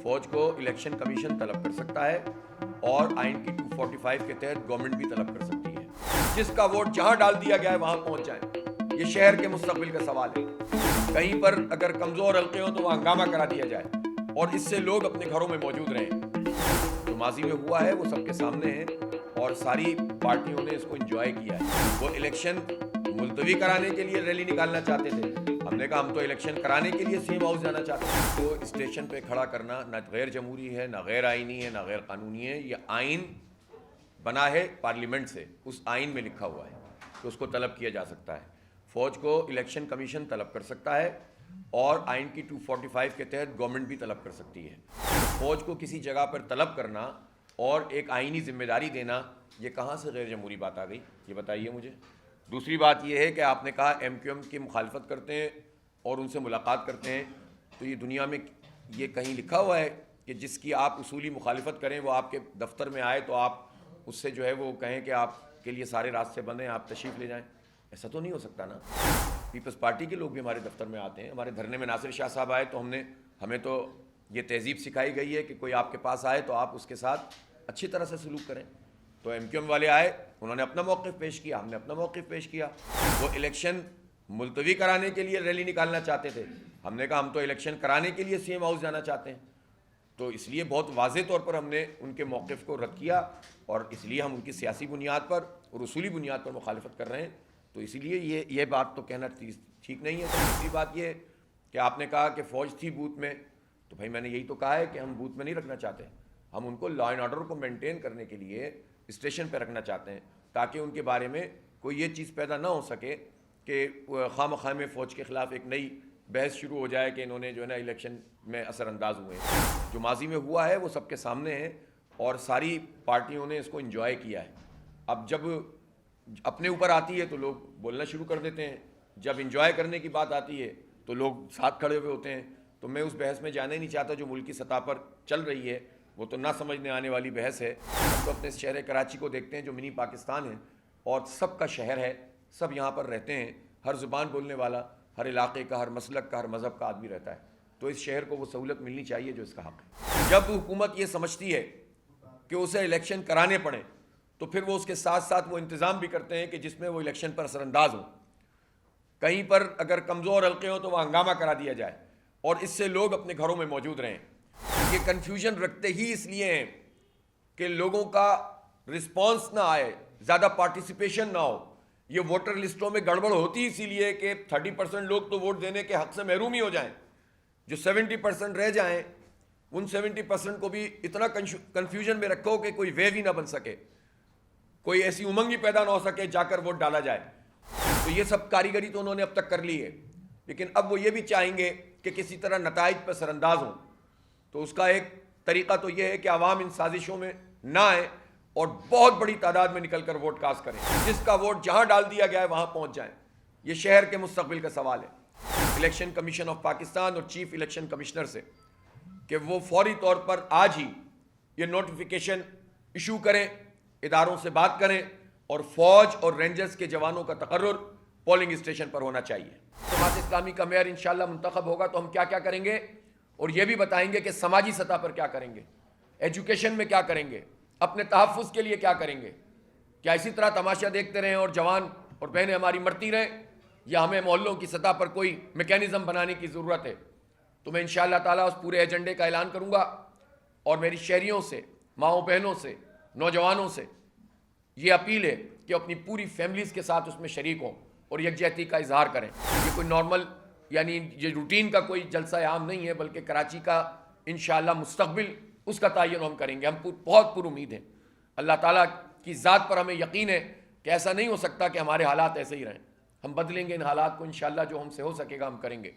فوج کو election commission طلب کر سکتا ہے اور آئین کی 245 کے تحت گورنمنٹ بھی طلب کر سکتی ہے۔ جس کا ووٹ جہاں ڈال دیا گیا ہے وہاں پہنچ جائیں، یہ شہر کے مستقبل کا سوال ہے۔ کہیں پر اگر کمزور حلقے ہوں تو وہاں ہنگامہ کرا دیا جائے اور اس سے لوگ اپنے گھروں میں موجود رہیں۔ جو ماضی میں ہوا ہے وہ سب کے سامنے ہے اور ساری پارٹیوں نے اس کو انجوائے کیا ہے۔ وہ الیکشن ملتوی کرانے کے لیے ریلی نکالنا چاہتے تھے، ہم نے کہا ہم تو الیکشن کرانے کے لیے سیم ہاؤس جانا چاہتے ہیں۔ تو اسٹیشن پہ کھڑا کرنا نہ غیر جمہوری ہے، نہ غیر آئینی ہے، نہ غیر قانونی ہے۔ یہ آئین بنا ہے پارلیمنٹ سے، اس آئین میں لکھا ہوا ہے کہ اس کو طلب کیا جا سکتا ہے۔ فوج کو الیکشن کمیشن طلب کر سکتا ہے اور آئین کی 245 کے تحت گورنمنٹ بھی طلب کر سکتی ہے۔ فوج کو کسی جگہ پر طلب کرنا اور ایک آئینی ذمہ داری دینا، یہ کہاں سے غیر جمہوری بات آ گئی؟ یہ بتائیے مجھے۔ دوسری بات یہ ہے کہ آپ نے کہا ایم کیو ایم کی مخالفت کرتے ہیں اور ان سے ملاقات کرتے ہیں، تو یہ دنیا میں یہ کہیں لکھا ہوا ہے کہ جس کی آپ اصولی مخالفت کریں وہ آپ کے دفتر میں آئے تو آپ اس سے جو ہے وہ کہیں کہ آپ کے لیے سارے راستے بند ہیں، آپ تشریف لے جائیں؟ ایسا تو نہیں ہو سکتا نا۔ پیپلز پارٹی کے لوگ بھی ہمارے دفتر میں آتے ہیں، ہمارے دھرنے میں ناصر شاہ صاحب آئے تو ہمیں تو یہ تہذیب سکھائی گئی ہے کہ کوئی آپ کے پاس آئے تو آپ اس کے ساتھ اچھی طرح سے سلوک کریں۔ تو ایم کیو ایم والے آئے، انہوں نے اپنا موقف پیش کیا، ہم نے اپنا موقف پیش کیا۔ وہ الیکشن ملتوی کرانے کے لیے ریلی نکالنا چاہتے تھے، ہم نے کہا ہم تو الیکشن کرانے کے لیے سیم ہاؤس جانا چاہتے ہیں۔ تو اس لیے بہت واضح طور پر ہم نے ان کے موقف کو رد کیا اور اس لیے ہم ان کی سیاسی بنیاد پر اور اصولی بنیاد پر مخالفت کر رہے ہیں۔ تو اسی لیے یہ بات تو کہنا ٹھیک نہیں ہے۔ دوسری بات یہ کہ آپ نے کہا کہ فوج تھی بوتھ میں، تو بھائی میں نے یہی تو کہا ہے کہ ہم بوتھ میں نہیں رکھنا چاہتے، ہم ان کو لا اینڈ آرڈر کو مینٹین کرنے کے لیے اسٹیشن پہ رکھنا چاہتے ہیں تاکہ ان کے بارے میں کوئی یہ چیز پیدا نہ ہو سکے کہ خواہ مخواہ میں فوج کے خلاف ایک نئی بحث شروع ہو جائے کہ انہوں نے جو ہے نا الیکشن میں اثر انداز ہوئے ہیں۔ جو ماضی میں ہوا ہے وہ سب کے سامنے ہے اور ساری پارٹیوں نے اس کو انجوائے کیا ہے۔ اب جب اپنے اوپر آتی ہے تو لوگ بولنا شروع کر دیتے ہیں، جب انجوائے کرنے کی بات آتی ہے تو لوگ ساتھ کھڑے ہوئے ہوتے ہیں۔ تو میں اس بحث میں جانا ہی نہیں چاہتا جو ملکی سطح پر چل رہی ہے، وہ تو نہ سمجھنے آنے والی بحث ہے۔ ہم تو اپنے شہر کراچی کو دیکھتے ہیں جو منی پاکستان ہے اور سب کا شہر ہے، سب یہاں پر رہتے ہیں، ہر زبان بولنے والا، ہر علاقے کا، ہر مسلک کا، ہر مذہب کا آدمی رہتا ہے۔ تو اس شہر کو وہ سہولت ملنی چاہیے جو اس کا حق ہے۔ جب حکومت یہ سمجھتی ہے کہ اسے الیکشن کرانے پڑیں تو پھر وہ اس کے ساتھ ساتھ وہ انتظام بھی کرتے ہیں کہ جس میں وہ الیکشن پر اثر انداز ہوں۔ کہیں پر اگر کمزور حلقے ہوں تو وہ ہنگامہ کرا دیا جائے اور اس سے لوگ اپنے گھروں میں موجود رہیں۔ یہ کنفیوژن رکھتے ہی اس لیے ہیں کہ لوگوں کا رسپانس نہ آئے، زیادہ پارٹیسپیشن نہ ہو۔ یہ ووٹر لسٹوں میں گڑبڑ ہوتی اسی لیے کہ 30% لوگ تو ووٹ دینے کے حق سے محروم ہی ہو جائیں، جو 70% رہ جائیں ان 70% کو بھی اتنا کنفیوژن میں رکھو کہ کوئی ویو ہی نہ بن سکے، کوئی ایسی امنگ ہی پیدا نہ ہو سکے جا کر ووٹ ڈالا جائے۔ تو یہ سب کاریگری تو انہوں نے اب تک کر لی ہے، لیکن اب وہ یہ بھی چاہیں گے کہ کسی طرح نتائج پر اثر انداز ہوں۔ تو اس کا ایک طریقہ تو یہ ہے کہ عوام ان سازشوں میں نہ آئے اور بہت بڑی تعداد میں نکل کر ووٹ کاسٹ کریں۔ جس کا ووٹ جہاں ڈال دیا گیا ہے وہاں پہنچ جائیں، یہ شہر کے مستقبل کا سوال ہے۔ الیکشن کمیشن آف پاکستان اور چیف الیکشن کمشنر سے کہ وہ فوری طور پر آج ہی یہ نوٹیفیکیشن ایشو کریں، اداروں سے بات کریں اور فوج اور رینجرز کے جوانوں کا تقرر پولنگ اسٹیشن پر ہونا چاہیے۔ جماعت اسلامی کا میئر انشاءاللہ منتخب ہوگا تو ہم کیا کیا کریں گے اور یہ بھی بتائیں گے کہ سماجی سطح پر کیا کریں گے، ایجوکیشن میں کیا کریں گے، اپنے تحفظ کے لیے کیا کریں گے۔ کیا اسی طرح تماشا دیکھتے رہیں اور جوان اور بہنیں ہماری مرتی رہیں، یا ہمیں محلوں کی سطح پر کوئی میکینزم بنانے کی ضرورت ہے؟ تو میں انشاءاللہ تعالیٰ اس پورے ایجنڈے کا اعلان کروں گا اور میری شہریوں سے، ماؤں بہنوں سے، نوجوانوں سے یہ اپیل ہے کہ اپنی پوری فیملیز کے ساتھ اس میں شریک ہوں اور یکجہتی کا اظہار کریں۔ یہ کوئی نارمل یعنی یہ روٹین کا کوئی جلسہ عام نہیں ہے، بلکہ کراچی کا انشاءاللہ مستقبل اس کا تعین ہم کریں گے۔ ہم بہت پر امید ہیں، اللہ تعالیٰ کی ذات پر ہمیں یقین ہے کہ ایسا نہیں ہو سکتا کہ ہمارے حالات ایسے ہی رہیں۔ ہم بدلیں گے ان حالات کو انشاءاللہ، جو ہم سے ہو سکے گا ہم کریں گے۔